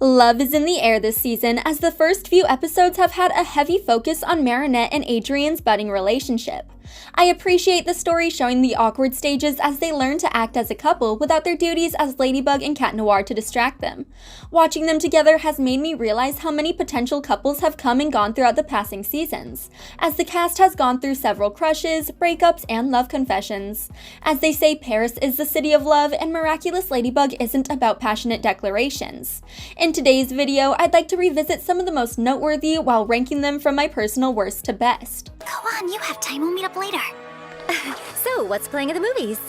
Love is in the air this season as the first few episodes have had a heavy focus on Marinette and Adrien's budding relationship. I appreciate the story showing the awkward stages as they learn to act as a couple without their duties as Ladybug and Cat Noir to distract them. Watching them together has made me realize how many potential couples have come and gone throughout the passing seasons, as the cast has gone through several crushes, breakups, and love confessions. As they say, Paris is the city of love and Miraculous Ladybug isn't about passionate declarations. In today's video, I'd like to revisit some of the most noteworthy while ranking them from my personal worst to best. Go on, you have time, we'll meet up later. So, what's playing at the movies?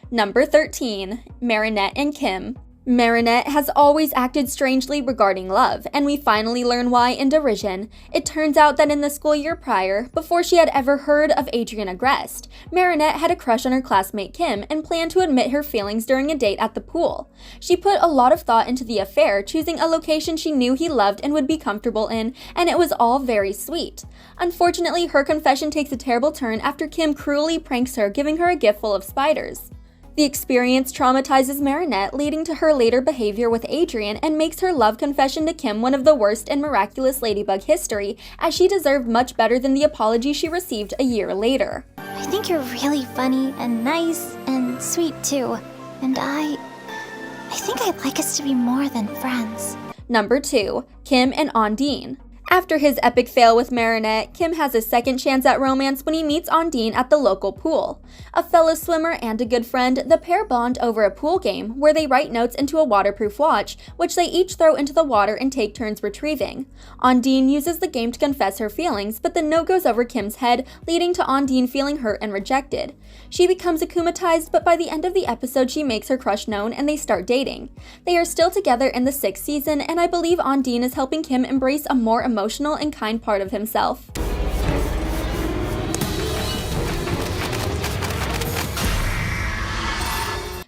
Number 13. Marinette and Kim. Marinette has always acted strangely regarding love, and we finally learn why in Derision. It turns out that in the school year prior, before she had ever heard of Adrien Agreste, Marinette had a crush on her classmate Kim and planned to admit her feelings during a date at the pool. She put a lot of thought into the affair, choosing a location she knew he loved and would be comfortable in, and it was all very sweet. Unfortunately, her confession takes a terrible turn after Kim cruelly pranks her, giving her a gift full of spiders. The experience traumatizes Marinette, leading to her later behavior with Adrien and makes her love confession to Kim one of the worst in Miraculous Ladybug history, as she deserved much better than the apology she received a year later. I think you're really funny and nice and sweet too, and I think I'd like us to be more than friends. Number 2. Kim and Ondine. After his epic fail with Marinette, Kim has a second chance at romance when he meets Ondine at the local pool. A fellow swimmer and a good friend, the pair bond over a pool game where they write notes into a waterproof watch, which they each throw into the water and take turns retrieving. Ondine uses the game to confess her feelings, but the note goes over Kim's head, leading to Ondine feeling hurt and rejected. She becomes akumatized, but by the end of the episode she makes her crush known and they start dating. They are still together in the 6th season, and I believe Ondine is helping Kim embrace a more emotional and kind part of himself.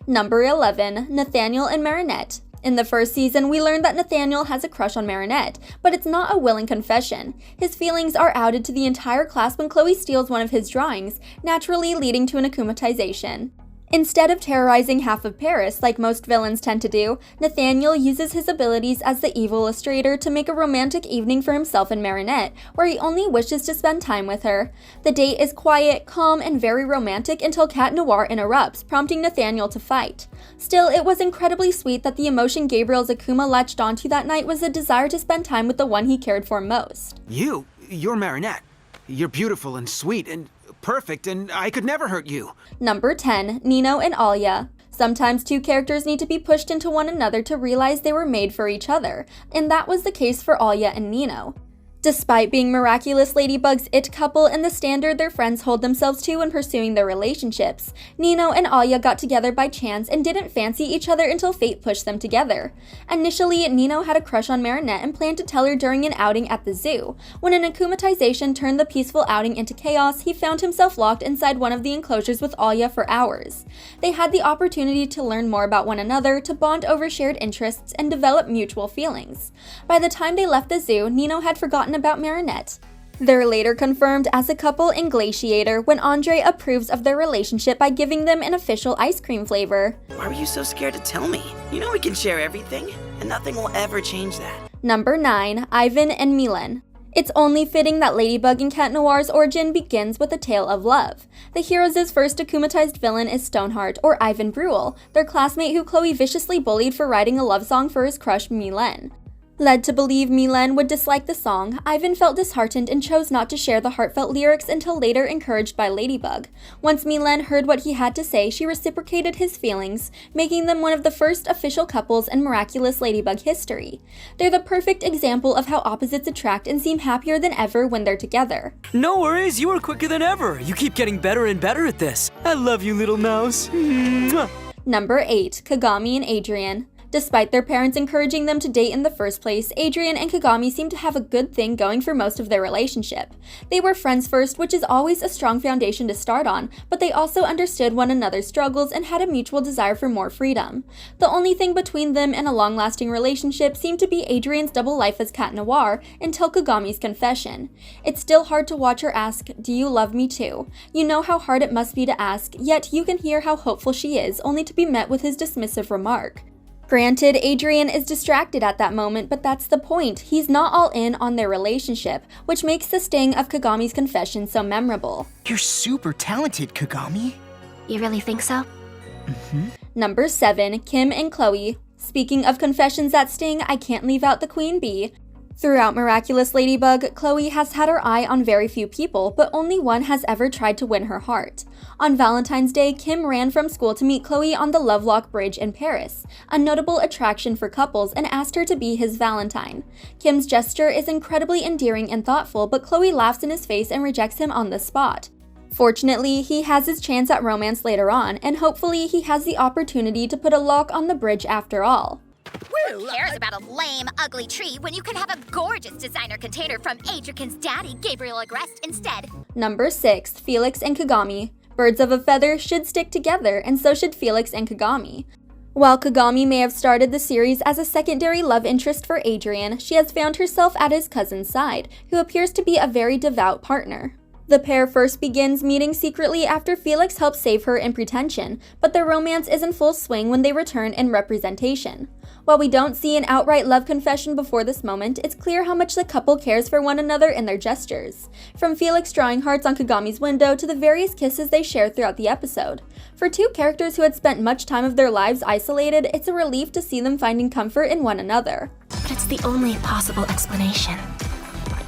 Number 11. Nathaniel and Marinette. In the first season, we learned that Nathaniel has a crush on Marinette, but it's not a willing confession. His feelings are outed to the entire class when Chloe steals one of his drawings, naturally leading to an akumatization. Instead of terrorizing half of Paris, like most villains tend to do, Nathaniel uses his abilities as the evil illustrator to make a romantic evening for himself and Marinette, where he only wishes to spend time with her. The date is quiet, calm, and very romantic until Cat Noir interrupts, prompting Nathaniel to fight. Still, it was incredibly sweet that the emotion Gabriel's Akuma latched onto that night was a desire to spend time with the one he cared for most. You're Marinette. You're beautiful and sweet and perfect, and I could never hurt you. Number 10. Nino and Alya. Sometimes two characters need to be pushed into one another to realize they were made for each other, and that was the case for Alya and Nino. Despite being Miraculous Ladybug's it couple and the standard their friends hold themselves to when pursuing their relationships, Nino and Alya got together by chance and didn't fancy each other until fate pushed them together. Initially, Nino had a crush on Marinette and planned to tell her during an outing at the zoo. When an akumatization turned the peaceful outing into chaos, he found himself locked inside one of the enclosures with Alya for hours. They had the opportunity to learn more about one another, to bond over shared interests, and develop mutual feelings. By the time they left the zoo, Nino had forgotten about Marinette. They're later confirmed as a couple in Glaciator when Andre approves of their relationship by giving them an official ice cream flavor. Why were you so scared to tell me? You know we can share everything, and nothing will ever change that. Number 9. Ivan and Milan. It's only fitting that Ladybug and Cat Noir's origin begins with a tale of love. The heroes' first akumatized villain is Stoneheart, or Ivan Bruel, their classmate who Chloe viciously bullied for writing a love song for his crush Milan. Led to believe Milan would dislike the song, Ivan felt disheartened and chose not to share the heartfelt lyrics until later encouraged by Ladybug. Once Milan heard what he had to say, she reciprocated his feelings, making them one of the first official couples in Miraculous Ladybug history. They're the perfect example of how opposites attract and seem happier than ever when they're together. No worries, you are quicker than ever. You keep getting better and better at this. I love you, little mouse. Mwah. Number 8. Kagami and Adrien. Despite their parents encouraging them to date in the first place, Adrien and Kagami seem to have a good thing going for most of their relationship. They were friends first, which is always a strong foundation to start on, but they also understood one another's struggles and had a mutual desire for more freedom. The only thing between them and a long-lasting relationship seemed to be Adrien's double life as Cat Noir until Kagami's confession. It's still hard to watch her ask, "Do you love me too?" You know how hard it must be to ask, yet you can hear how hopeful she is, only to be met with his dismissive remark. Granted, Adrien is distracted at that moment, but that's the point. He's not all in on their relationship, which makes the sting of Kagami's confession so memorable. You're super talented, Kagami. You really think so? Number 7, Kim and Chloe. Speaking of confessions that sting, I can't leave out the queen bee. Throughout Miraculous Ladybug, Chloe has had her eye on very few people, but only one has ever tried to win her heart. On Valentine's Day, Kim ran from school to meet Chloe on the Lovelock Bridge in Paris, a notable attraction for couples, and asked her to be his Valentine. Kim's gesture is incredibly endearing and thoughtful, but Chloe laughs in his face and rejects him on the spot. Fortunately, he has his chance at romance later on, and hopefully he has the opportunity to put a lock on the bridge after all. Who cares about a lame, ugly tree when you can have a gorgeous designer container from Adrien's daddy, Gabriel Agreste, instead? Number 6, Felix and Kagami. Birds of a feather should stick together, and so should Felix and Kagami. While Kagami may have started the series as a secondary love interest for Adrien, she has found herself at his cousin's side, who appears to be a very devout partner. The pair first begins meeting secretly after Felix helps save her in Pretension, but their romance is in full swing when they return in Representation. While we don't see an outright love confession before this moment, it's clear how much the couple cares for one another in their gestures. From Felix drawing hearts on Kagami's window to the various kisses they share throughout the episode. For two characters who had spent much time of their lives isolated, it's a relief to see them finding comfort in one another. But it's the only possible explanation.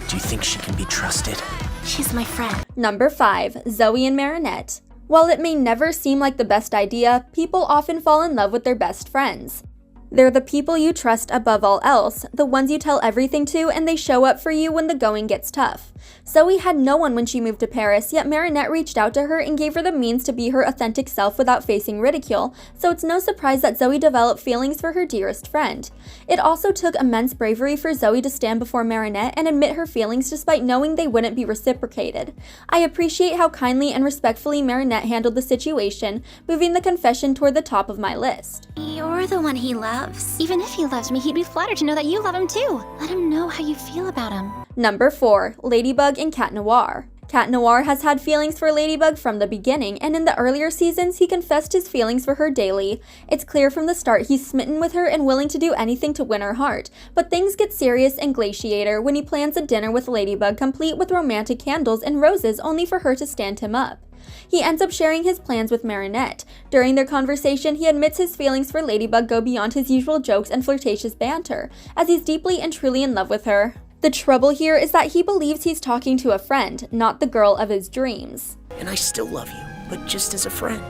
Do you think she can be trusted? She's my friend. Number 5, Zoe and Marinette. While it may never seem like the best idea, people often fall in love with their best friends. They're the people you trust above all else, the ones you tell everything to, and they show up for you when the going gets tough. Zoe had no one when she moved to Paris, yet Marinette reached out to her and gave her the means to be her authentic self without facing ridicule, so it's no surprise that Zoe developed feelings for her dearest friend. It also took immense bravery for Zoe to stand before Marinette and admit her feelings despite knowing they wouldn't be reciprocated. I appreciate how kindly and respectfully Marinette handled the situation, moving the confession toward the top of my list. You're the one he loves. Even if he loves me, he'd be flattered to know that you love him too. Let him know how you feel about him. Number 4, Ladybug and Cat Noir. Cat Noir has had feelings for Ladybug from the beginning, and in the earlier seasons, he confessed his feelings for her daily. It's clear from the start he's smitten with her and willing to do anything to win her heart, but things get serious and glaciator when he plans a dinner with Ladybug complete with romantic candles and roses only for her to stand him up. He ends up sharing his plans with Marinette. During their conversation, he admits his feelings for Ladybug go beyond his usual jokes and flirtatious banter, as he's deeply and truly in love with her. The trouble here is that he believes he's talking to a friend, not the girl of his dreams. And I still love you, but just as a friend.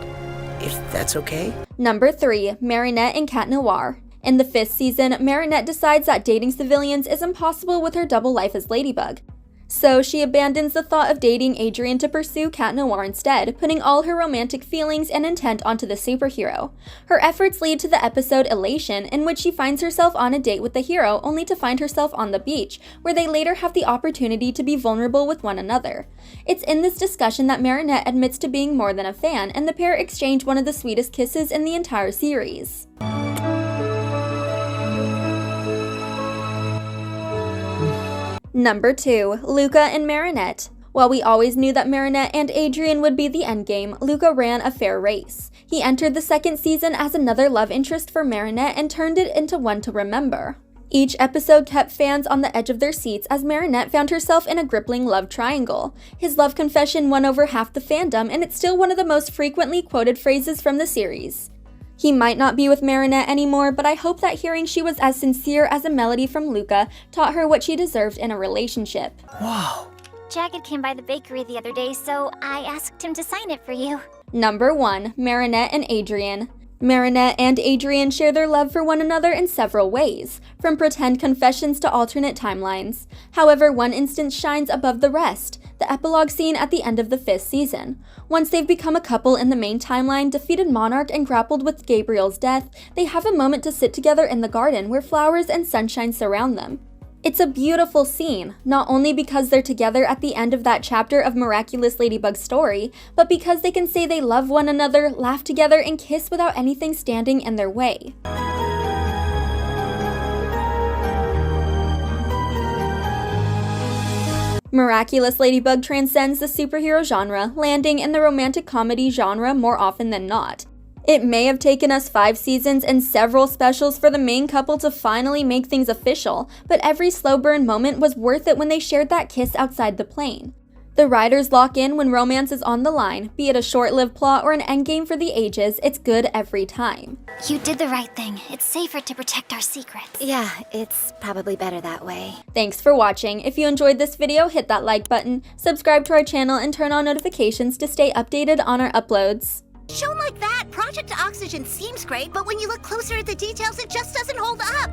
If that's okay? Number 3, Marinette and Cat Noir. In the 5th season, Marinette decides that dating civilians is impossible with her double life as Ladybug. So she abandons the thought of dating Adrien to pursue Cat Noir instead, putting all her romantic feelings and intent onto the superhero. Her efforts lead to the episode Elation, in which she finds herself on a date with the hero only to find herself on the beach, where they later have the opportunity to be vulnerable with one another. It's in this discussion that Marinette admits to being more than a fan, and the pair exchange one of the sweetest kisses in the entire series. Number 2, Luca and Marinette. While we always knew that Marinette and Adrien would be the endgame, Luca ran a fair race. He entered the 2nd season as another love interest for Marinette and turned it into one to remember. Each episode kept fans on the edge of their seats as Marinette found herself in a gripping love triangle. His love confession won over half the fandom, and it's still one of the most frequently quoted phrases from the series. He might not be with Marinette anymore, but I hope that hearing she was as sincere as a melody from Luca taught her what she deserved in a relationship. Wow. Jagged came by the bakery the other day, so I asked him to sign it for you. Number 1, Marinette and Adrien. Marinette and Adrien share their love for one another in several ways, from pretend confessions to alternate timelines. However, one instance shines above the rest, the epilogue scene at the end of the 5th season. Once they've become a couple in the main timeline, defeated Monarch, and grappled with Gabriel's death, they have a moment to sit together in the garden where flowers and sunshine surround them. It's a beautiful scene, not only because they're together at the end of that chapter of Miraculous Ladybug's story, but because they can say they love one another, laugh together, and kiss without anything standing in their way. Miraculous Ladybug transcends the superhero genre, landing in the romantic comedy genre more often than not. It may have taken us 5 seasons and several specials for the main couple to finally make things official, but every slow burn moment was worth it when they shared that kiss outside the plane. The writers lock in when romance is on the line, be it a short-lived plot or an endgame for the ages, it's good every time. You did the right thing. It's safer to protect our secrets. Yeah, it's probably better that way. Thanks for watching. If you enjoyed this video, hit that like button, subscribe to our channel, and turn on notifications to stay updated on our uploads. Shown like that, Project Oxygen seems great, but when you look closer at the details, it just doesn't hold up.